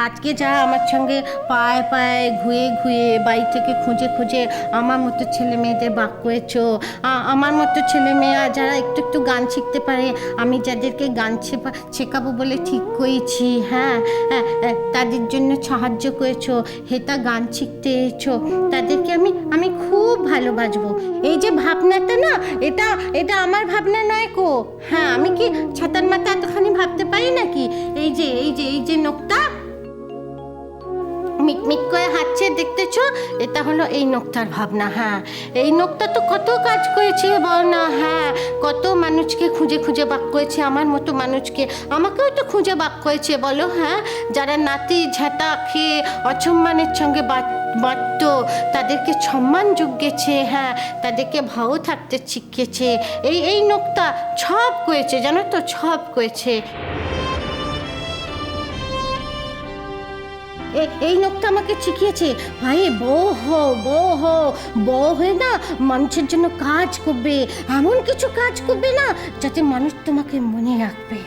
আজকে যা আমার সঙ্গে পায়ে পায়ে ঘুয়ে ঘুয়ে বাড়ি থেকে খুঁজে খুঁজে আমার মতো ছেলে মেয়েদের বাক করেছো, আমার মতো ছেলে মেয়েরা যারা একটু একটু গান শিখতে পারে, আমি যাদেরকে গান শেখাবো বলে ঠিক করেছি, হ্যাঁ তাদের জন্য সাহায্য করেছো, হেতা গান শিখতে এসেছো, তাদেরকে আমি খুব ভালোবাসবো। এই যে ভাবনাটা না, এটা এটা আমার ভাবনা নয় কো। হ্যাঁ, আমি কি ছাতার মাথা এতখানি ভাবতে পারি নাকি? এই যে নোকটা মিটমিট করে হাঁটছে দেখতেছো, এটা হলো এই নোকটার ভাবনা। হ্যাঁ, এই নোকটা তো কত কাজ করেছে বল না। হ্যাঁ, কত মানুষকে খুঁজে খুঁজে বাক করেছে, আমার মতো মানুষকে আমাকেও তো খুঁজে বাক করেছে বলো। হ্যাঁ, যারা নাতি ঝাঁটা খেয়ে অসম্মানের সঙ্গে বাড়ত, তাদেরকে সম্মান জুগিয়েছে, হ্যাঁ তাদেরকে ভালো থাকতে শিখিয়েছে। এই নোকটা সব করেছে, জানো তো, সব করেছে। এই নোকটা আমাকে শিখিয়েছে, ভাই বউ হয়ে না মানুষের জন্য কাজ করবে, এমন কিছু কাজ করবে না যাতে মানুষ তোমাকে মনে রাখবে।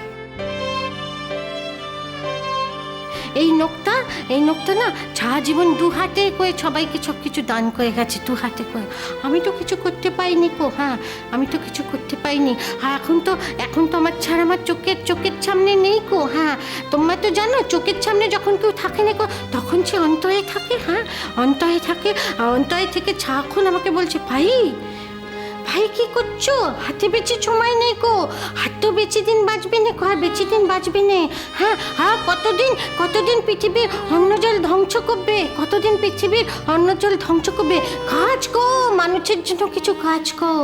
এই নোকটা না সারা জীবন দু হাতে করে সবাইকে সব কিছু দান করে গেছে, দু হাতে করে। আমি তো কিছু করতে পাইনি কো। হ্যাঁ, আমি তো কিছু করতে পাইনি। আর এখন তো আমার ছাড়া আমার চোখের সামনে নেই কো। হ্যাঁ, তোমরা তো জানো চোখের সামনে যখন কেউ থাকে না কো, তখন সে অন্তরে থাকে। হ্যাঁ, অন্তরে থাকে, অন্তরে থেকে সারাক্ষণ আমাকে বলছে, ভাই কি করছো, হাতে বেশি সময় নেই গো, হাত তো বেশি দিন বাঁচবে না কো, আর বেশি দিন বাঁচবে না। হ্যাঁ কতদিন পৃথিবীর অন্নজল ধ্বংস করবে, কতদিন পৃথিবীর অন্নজল ধ্বংস করবে। কাজ গো, মানুষের জন্য কিছু কাজ গো।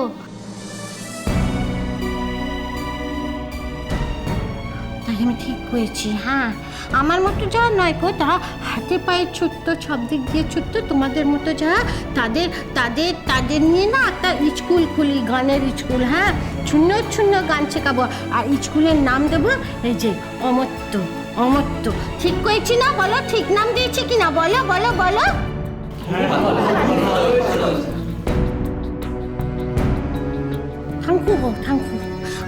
তাই আমি ঠিক করেছি। হ্যাঁ, আমার মতো যারা নয় গো, তারা হাতে পায়ে ছুটত, সব দিক দিয়ে ছুটত, তোমাদের মতো যারা, তাদের নিয়ে না একটা স্কুল খুলি, গানের স্কুল। হ্যাঁ, শূন্য গান শেখাবো, আর স্কুলের নাম দেবো এই যে অমর্ত্য। ঠিক করেছি না বলো? ঠিক নাম দিয়েছি কি না বলো? থাঙ্কু।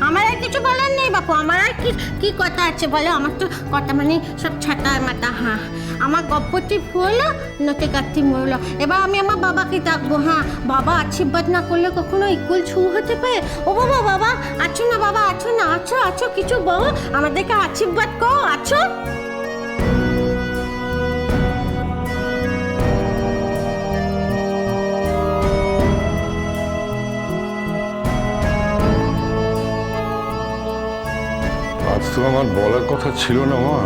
আমার আর কিছু বলার নেই বাপু, আমার আর কি কথা আছে বলো? আমার তো কথা মানে সব ছাতা মাতা। হ্যাঁ, আমার গপ্পটি হলো, নতে কাটতি মরলো। এবার আমি আমার বাবাকে ডাকবো। হ্যাঁ, বাবা আশীর্বাদ না করলে কখনো স্কুল ছু হতে পারে? ও বাবা আছো না? বাবা আছো না? আছো কিছু বলো, আমাদেরকে আশীর্বাদ করো, আছো? আজ তো আমার বলার কথা ছিল না মা,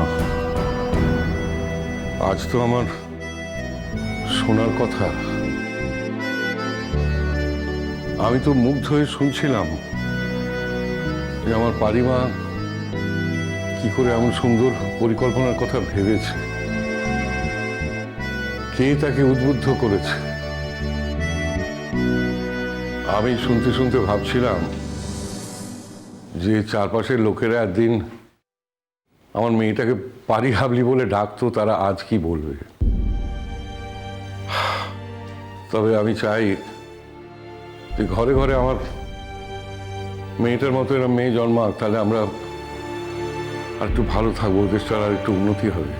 আজ তো আমার শোনার কথা। আমি তো মুগ্ধ হয়ে শুনছিলাম যে আমার পারিমা কি করে এমন সুন্দর পরিকল্পনার কথা ভেবেছে, কে তাকে উদ্বুদ্ধ করেছে। আমি শুনতে ভাবছিলাম যে চারপাশের লোকেরা একদিন আমার মেয়েটাকে পারি হাবলি বলে ডাকতো, তারা আজ কি বলবে। তবে আমি চাই যে ঘরে ঘরে আমার মেয়েটার মতো এরকম মেয়ে জন্মাক, তাহলে আমরা আর একটু ভালো থাকবো, দেশটার আর একটু উন্নতি হবে।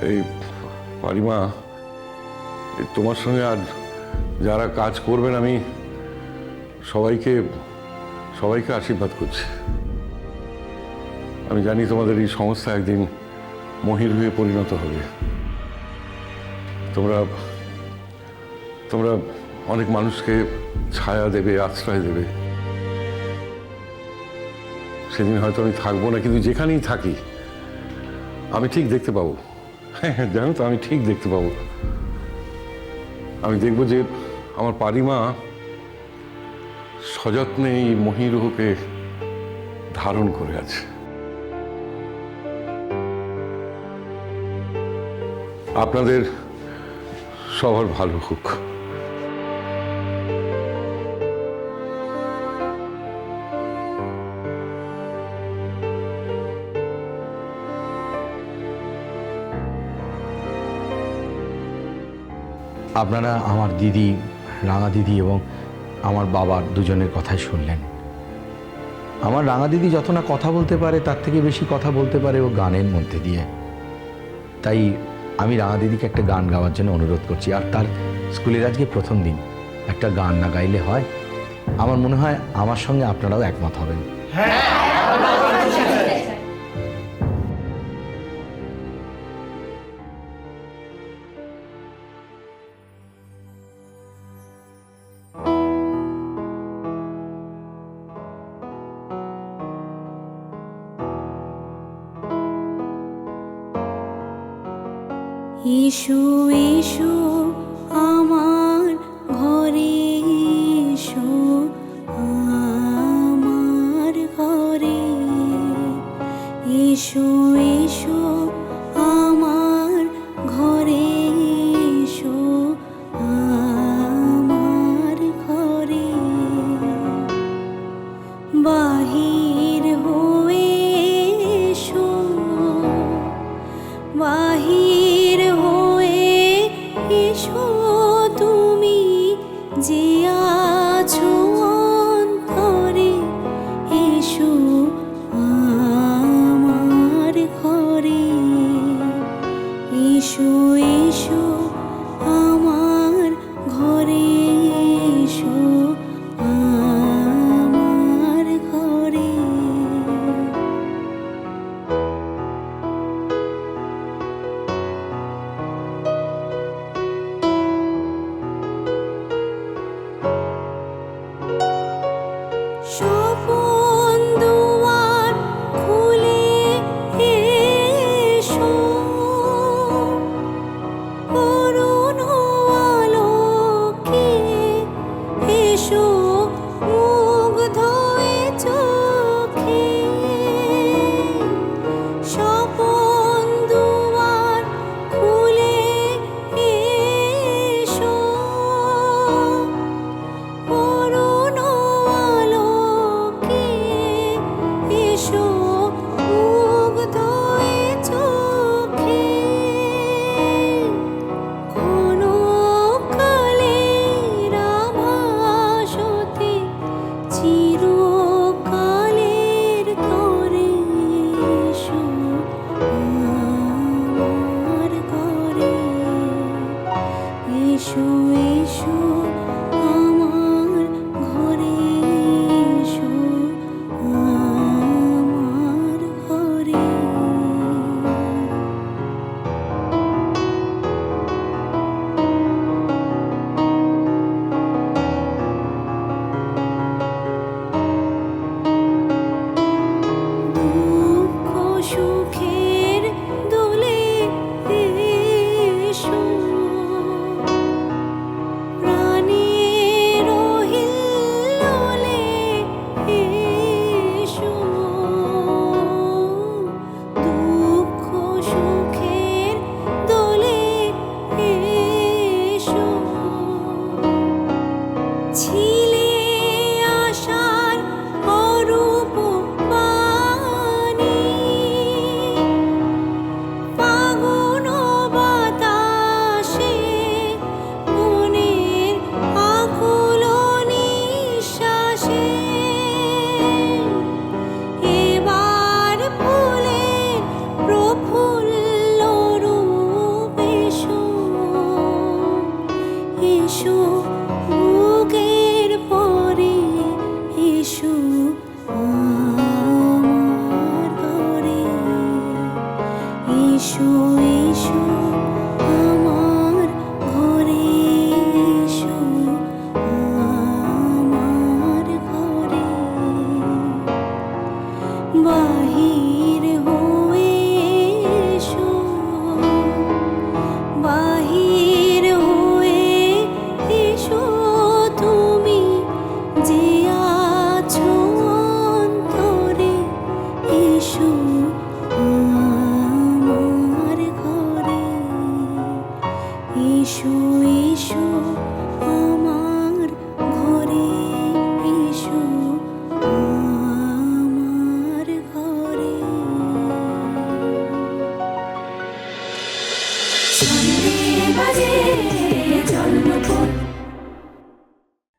এই পারিমা, তোমার সঙ্গে আর যারা কাজ করবেন আমি সবাইকে আশীর্বাদ করছি। আমি জানি তোমাদের এই সংস্থা একদিন মহির হয়ে পরিণত হবে। তোমরা অনেক মানুষকে ছায়া দেবে, আশ্রয় দেবে। সেদিন হয়তো আমি থাকবো না, কিন্তু যেখানেই থাকি আমি ঠিক দেখতে পাবো। হ্যাঁ, জানো তো, আমি ঠিক দেখতে পাবো। আমি দেখবো যে আমার পারিমা সযত্নে এই মহিরুহকে ধারণ করে আছে। আপনাদের সবার ভালো হোক। আপনারা আমার দিদি, রাঙা দিদি এবং আমার বাবার দুজনের কথাই শুনলেন। আমার রাঙা দিদি যত না কথা বলতে পারে তার থেকে বেশি কথা বলতে পারে ও গানের মধ্যে দিয়ে। তাই আমি রাঙা দিদিকে একটা গান গাওয়ার জন্য অনুরোধ করছি। আর তার স্কুলের আজকে প্রথম দিন, একটা গান না গাইলে হয়? আমার মনে হয় আমার সঙ্গে আপনারাও একমত হবেন। এসো এসো আমার ঘরে, এসো আমার ঘরে, এসো এসো আমার ঘরে, এসো আমার ঘরে। বাহির হয়ে এসো, বাহির হয়ে এসো তুমি যে আছো অন্তরে, এসো আমার ঘরে, এসো এসো আমার ঘরে, এসো আমার ঘরে। স্বপন দুয়ার খুলে এসো, করুণ আলোকে এসো মুগ্ধ এ চোখে। স্বপন দুয়ার খুলে এসো, করুণ আলোকে এসো মুগ্ধ এ চোখে। ক্ষণকালের আভাস হতে চিরকালের তরে, এসো আমার ঘরে, এসো এসো আমার ঘরে, এসো আমার ঘরে। দুঃখ সুখের দোলে এসো, প্রাণের হিল্লোলে এসো। দুঃখ সুখের দোলে এসো, ছিলে আশার অরূপ বাণী, ফাগুন বাতাসে মনের আকুল নিঃশ্বাসে। এবার ফুলের প্রফুল্ল রূপ এসো, এসো বুকের পরে, এসো আমার ঘরে, এসো